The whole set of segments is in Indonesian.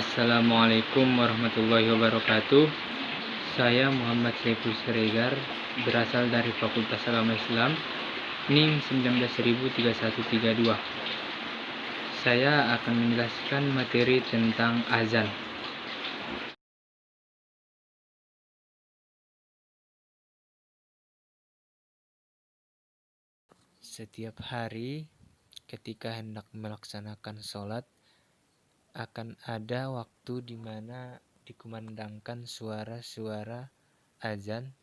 Assalamualaikum warahmatullahi wabarakatuh. Saya Muhammad Saiful Siregar, berasal dari Fakultas Agama Islam, NIM 19.3132. Saya akan menjelaskan materi tentang azan. Setiap hari ketika hendak melaksanakan sholat, akan ada waktu di mana dikumandangkan suara-suara azan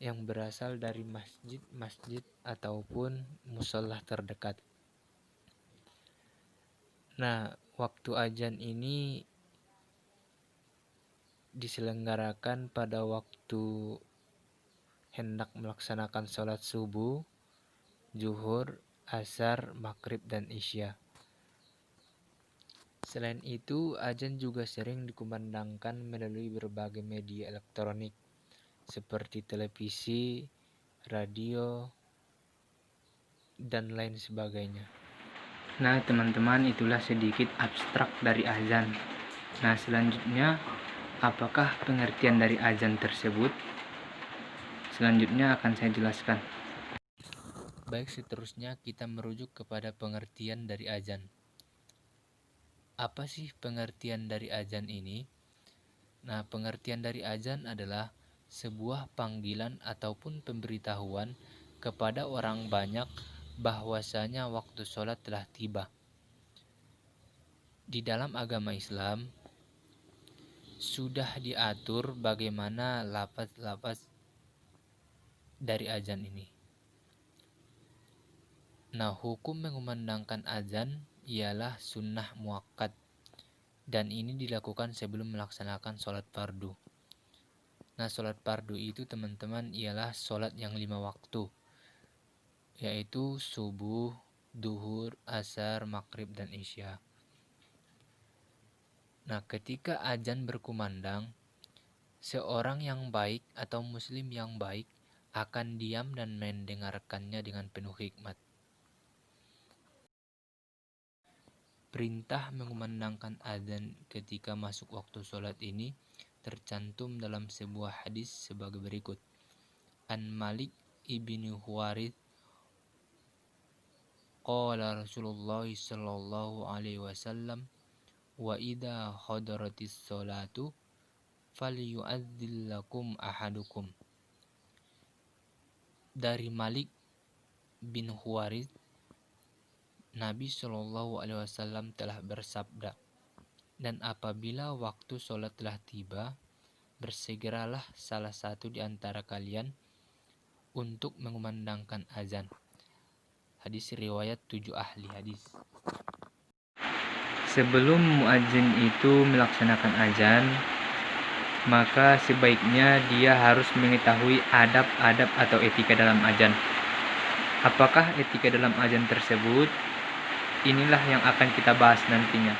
yang berasal dari masjid-masjid ataupun musola terdekat. Nah, waktu azan ini diselenggarakan pada waktu hendak melaksanakan sholat subuh, zuhur, asar, maghrib, dan isya. Selain itu, azan juga sering dikumandangkan melalui berbagai media elektronik seperti televisi, radio, dan lain sebagainya. Nah, teman-teman, itulah sedikit abstrak dari azan. Nah, selanjutnya, apakah pengertian dari azan tersebut? Selanjutnya akan saya jelaskan. Baik, seterusnya kita merujuk kepada pengertian dari azan. Apa sih pengertian dari azan ini? Nah, pengertian dari azan adalah sebuah panggilan ataupun pemberitahuan kepada orang banyak bahwasanya waktu sholat telah tiba. Di dalam agama Islam sudah diatur bagaimana lafaz-lafaz dari azan ini. Nah, hukum mengumandangkan azan ialah sunnah muakkad, dan ini dilakukan sebelum melaksanakan sholat fardu. Nah, sholat fardu itu teman-teman ialah sholat yang 5 waktu, yaitu subuh, duhur, asar, maghrib, dan isya. Nah, ketika azan berkumandang, seorang yang baik atau muslim yang baik akan diam dan mendengarkannya dengan penuh hikmat. Perintah mengumandangkan azan ketika masuk waktu sholat ini tercantum dalam sebuah hadis sebagai berikut. An Malik ibni Huwarith qala Rasulullah sallallahu alaihi wasallam wa idza hadaratis sholatu falyu'adzil lakum ahadukum. Dari Malik bin Huwarith, Nabi Shallallahu Alaihi Wasallam telah bersabda, dan apabila waktu sholat telah tiba, bersegeralah salah satu di antara kalian untuk mengumandangkan azan. Hadis riwayat 7 ahli hadis. Sebelum muadzin itu melaksanakan azan, maka sebaiknya dia harus mengetahui adab-adab atau etika dalam azan. Apakah etika dalam azan tersebut? Inilah yang akan kita bahas nantinya.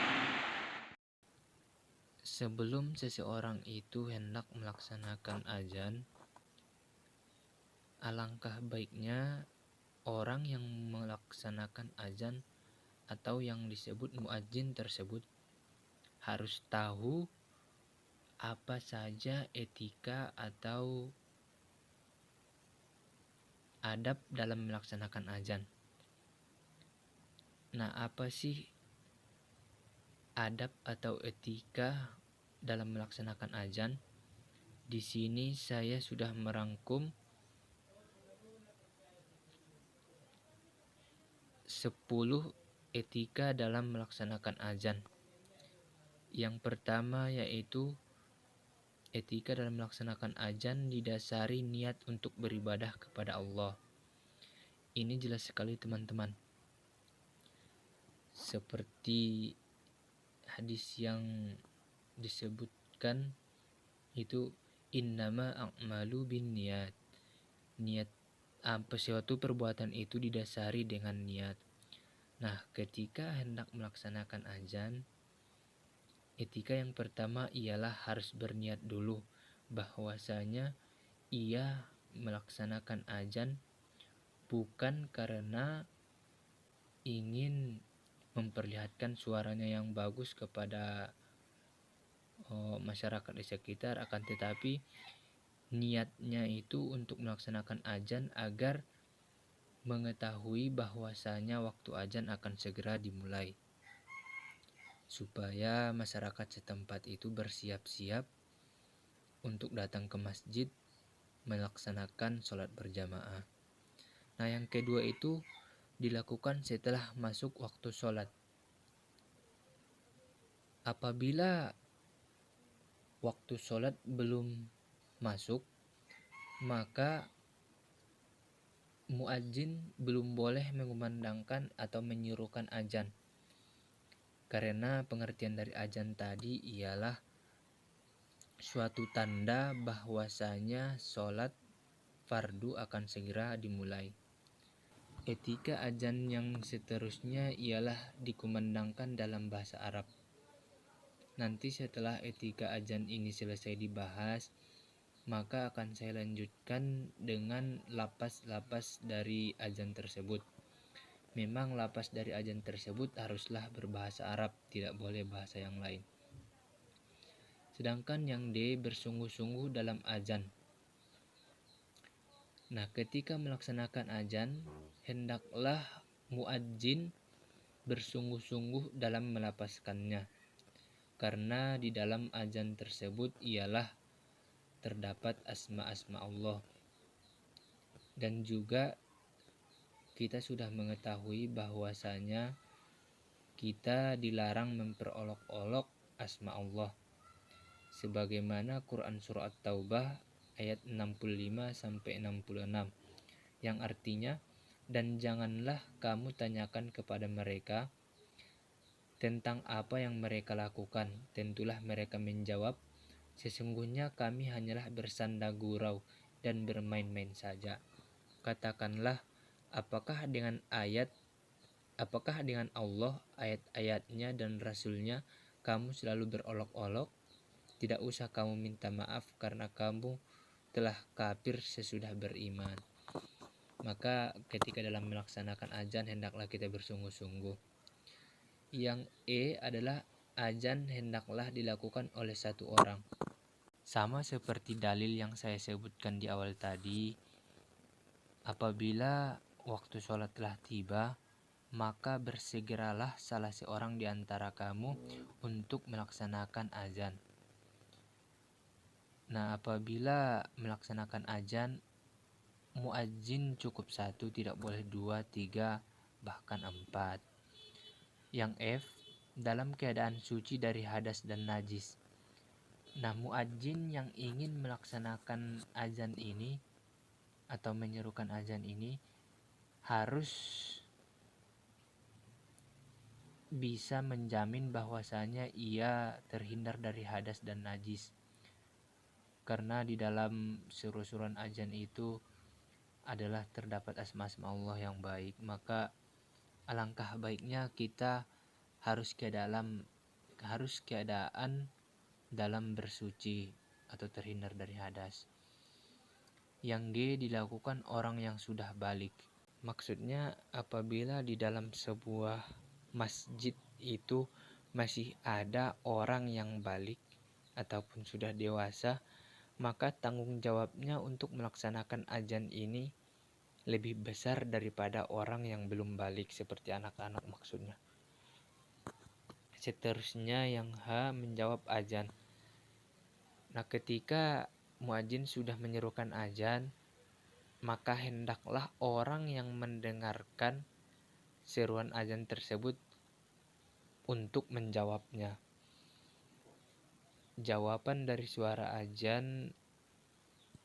Sebelum seseorang itu hendak melaksanakan azan, alangkah baiknya orang yang melaksanakan azan atau yang disebut muadzin tersebut harus tahu apa saja etika atau adab dalam melaksanakan azan. Nah, apa sih adab atau etika dalam melaksanakan azan? Di sini saya sudah merangkum 10 etika dalam melaksanakan azan. Yang pertama yaitu etika dalam melaksanakan azan didasari niat untuk beribadah kepada Allah. Ini jelas sekali teman-teman. Seperti hadis yang disebutkan itu innama a'malu bin niat. Niat suatu perbuatan itu didasari dengan niat. Nah, ketika hendak melaksanakan azan, etika yang pertama ialah harus berniat dulu bahwasanya ia melaksanakan azan bukan karena ingin memperlihatkan suaranya yang bagus kepada masyarakat di sekitar, akan tetapi niatnya itu untuk melaksanakan azan agar mengetahui bahwasanya waktu azan akan segera dimulai, supaya masyarakat setempat itu bersiap-siap untuk datang ke masjid melaksanakan sholat berjamaah. Nah, yang kedua itu dilakukan setelah masuk waktu sholat. Apabila waktu sholat belum masuk, maka muadzin belum boleh mengumandangkan atau menyuruhkan azan. Karena pengertian dari azan tadi ialah suatu tanda bahwasanya sholat fardu akan segera dimulai. Etika azan yang seterusnya ialah dikumandangkan dalam bahasa Arab. Nanti setelah etika azan ini selesai dibahas, maka akan saya lanjutkan dengan lapas-lapas dari azan tersebut. Memang lapas dari azan tersebut haruslah berbahasa Arab, tidak boleh bahasa yang lain. Sedangkan yang D, bersungguh-sungguh dalam azan. Nah, ketika melaksanakan azan, hendaklah muadzin bersungguh-sungguh dalam melapaskannya. Karena di dalam azan tersebut ialah terdapat asma-asma Allah. Dan juga kita sudah mengetahui bahwasanya kita dilarang memperolok-olok asma Allah. Sebagaimana Quran surah At-Taubah ayat 65 sampai 66 yang artinya, dan janganlah kamu tanyakan kepada mereka tentang apa yang mereka lakukan. Tentulah mereka menjawab, sesungguhnya kami hanyalah bersanda gurau dan bermain-main saja. Katakanlah, apakah dengan Allah, ayat-ayatnya dan Rasulnya kamu selalu berolok-olok? Tidak usah kamu minta maaf karena kamu telah kafir sesudah beriman. Maka ketika dalam melaksanakan azan hendaklah kita bersungguh-sungguh. Yang E adalah azan hendaklah dilakukan oleh satu orang. Sama seperti dalil yang saya sebutkan di awal tadi, apabila waktu sholat telah tiba, maka bersegeralah salah seorang di antara kamu untuk melaksanakan azan. Nah, apabila melaksanakan azan, muadzin cukup satu, tidak boleh 2, 3, bahkan 4. Yang F, dalam keadaan suci dari hadas dan najis. Nah, muadzin yang ingin melaksanakan azan ini atau menyerukan azan ini harus bisa menjamin bahwasanya ia terhindar dari hadas dan najis. Karena di dalam seru-seruan azan itu adalah terdapat asma-asma Allah yang baik, maka alangkah baiknya kita harus keadaan dalam bersuci atau terhindar dari hadas. Yang G, dilakukan orang yang sudah balik. Maksudnya apabila di dalam sebuah masjid itu masih ada orang yang balik ataupun sudah dewasa, maka tanggung jawabnya untuk melaksanakan azan ini lebih besar daripada orang yang belum balik, seperti anak-anak maksudnya. Seterusnya yang H, menjawab azan. Nah, ketika muadzin sudah menyerukan azan, maka hendaklah orang yang mendengarkan seruan azan tersebut untuk menjawabnya. Jawaban dari suara azan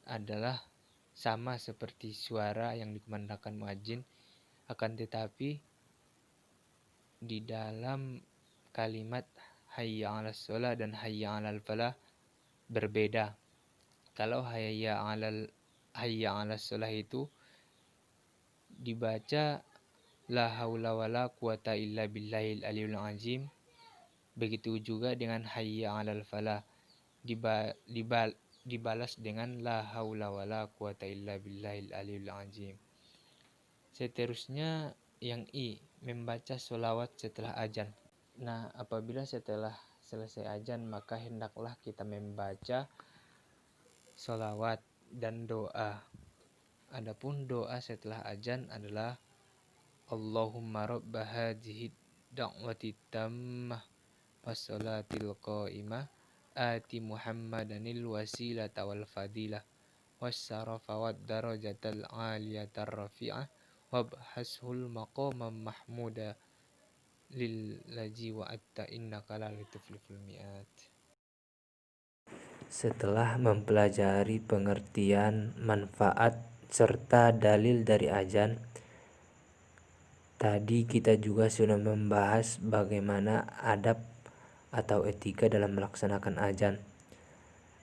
adalah sama seperti suara yang dikumandangkan muadzin, akan tetapi di dalam kalimat hayya 'alas shalah dan hayya 'alal falah berbeda. Kalau hayya 'alas shalah itu dibaca la haula wala quwata illa billahil aliyul azim. Begitu juga dengan hayya 'alal falah dibalas dengan la haula wala quwata illa billahil aliyul azim. Seterusnya yang I, membaca sholawat setelah azan. Nah, apabila setelah selesai azan maka hendaklah kita membaca sholawat dan doa. Adapun doa setelah azan adalah Allahumma rabba hadhihi da'wati tammah wassalatil qa'imah ati Muhammadanil wasilata wal fadilah wassarafa wad darajatal aliyatar rafi'ah wabhashul maqama mahmuda lillazi wa'atta innaka la tuflihul mi'ad. Setelah mempelajari pengertian, manfaat, serta dalil dari azan, tadi kita juga sudah membahas bagaimana adab atau etika dalam melaksanakan azan.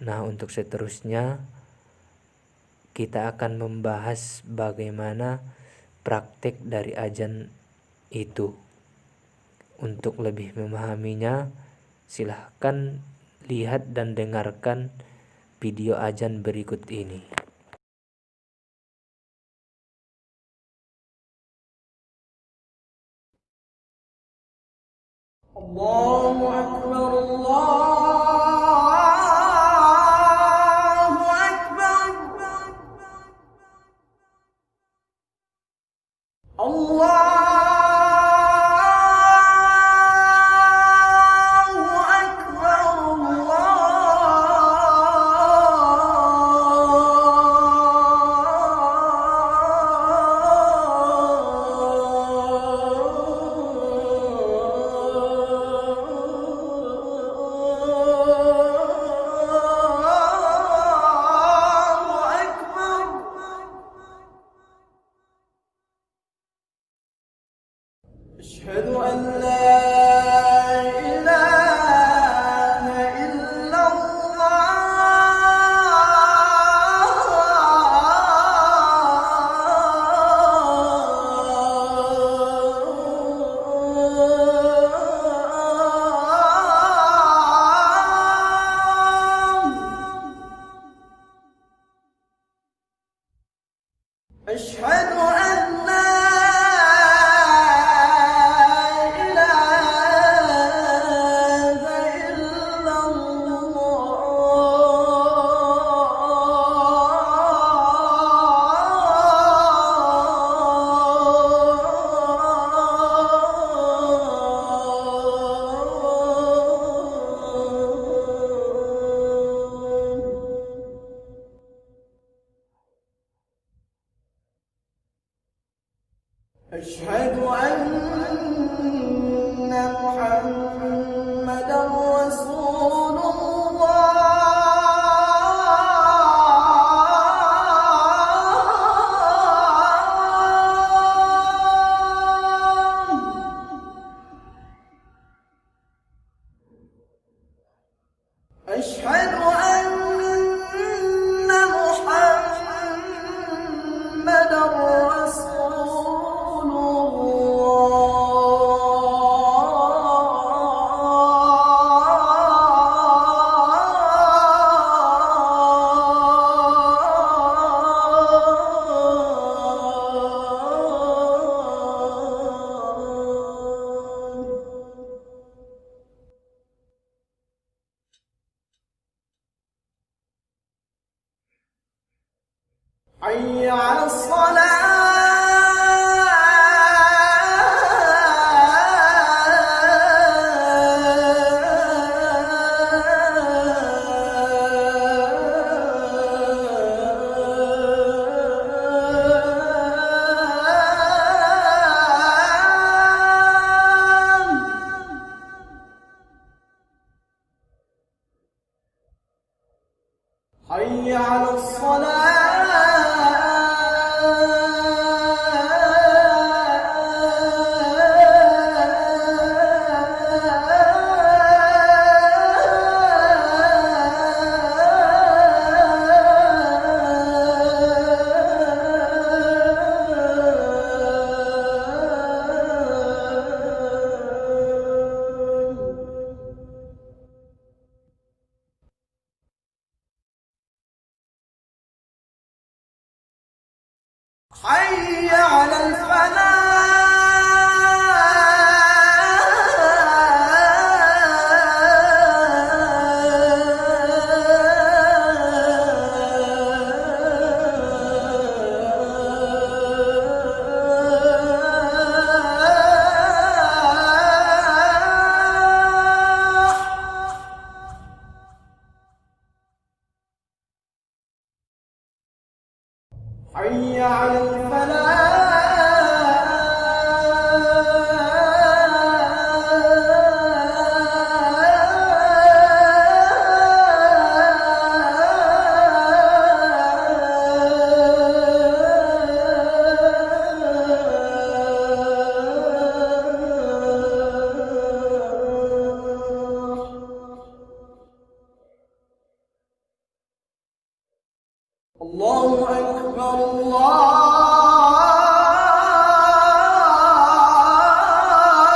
Nah, untuk seterusnya kita akan membahas bagaimana praktek dari azan itu. Untuk lebih memahaminya, silahkan lihat dan dengarkan video azan berikut ini. Allahu Akbar, Allahu Akbar. أشهد أن لا إله إلا الله أشهد أن لا أشهد أن محمدًا رسول الله. أشهد أن محمدًا رسول حي على حي على حي على الفلاح. حي على الله أكبر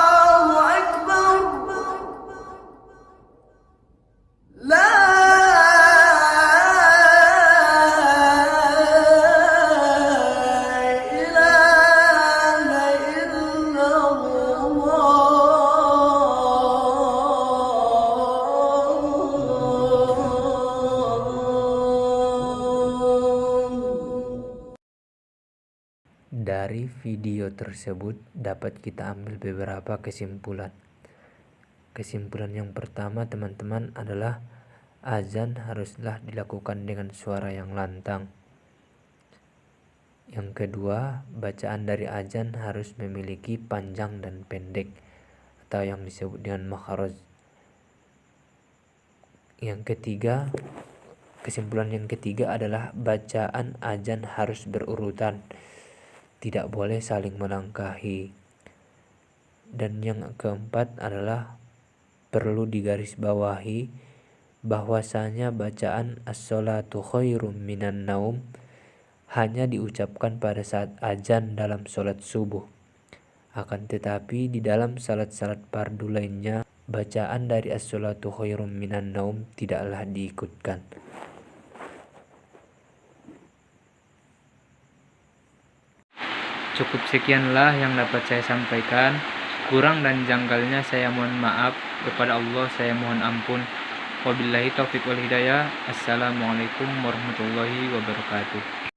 الله أكبر لا إله إلا الله. Dari video tersebut dapat kita ambil beberapa kesimpulan. Kesimpulan yang pertama teman-teman adalah azan haruslah dilakukan dengan suara yang lantang. Yang kedua, bacaan dari azan harus memiliki panjang dan pendek atau yang disebut dengan makhraj. Yang ketiga, kesimpulan yang ketiga adalah bacaan azan harus berurutan, tidak boleh saling melangkahi. Dan yang keempat adalah perlu digarisbawahi bahwasanya bacaan as-sholatu khairum minan naum hanya diucapkan pada saat azan dalam sholat subuh. Akan tetapi di dalam salat-salat fardu lainnya bacaan dari as-sholatu khairum minan naum tidaklah diikutkan. Cukup sekianlah yang dapat saya sampaikan. Kurang dan janggalnya saya mohon maaf. Kepada Allah saya mohon ampun. Wabillahi taufiq wal hidayah. Assalamualaikum warahmatullahi wabarakatuh.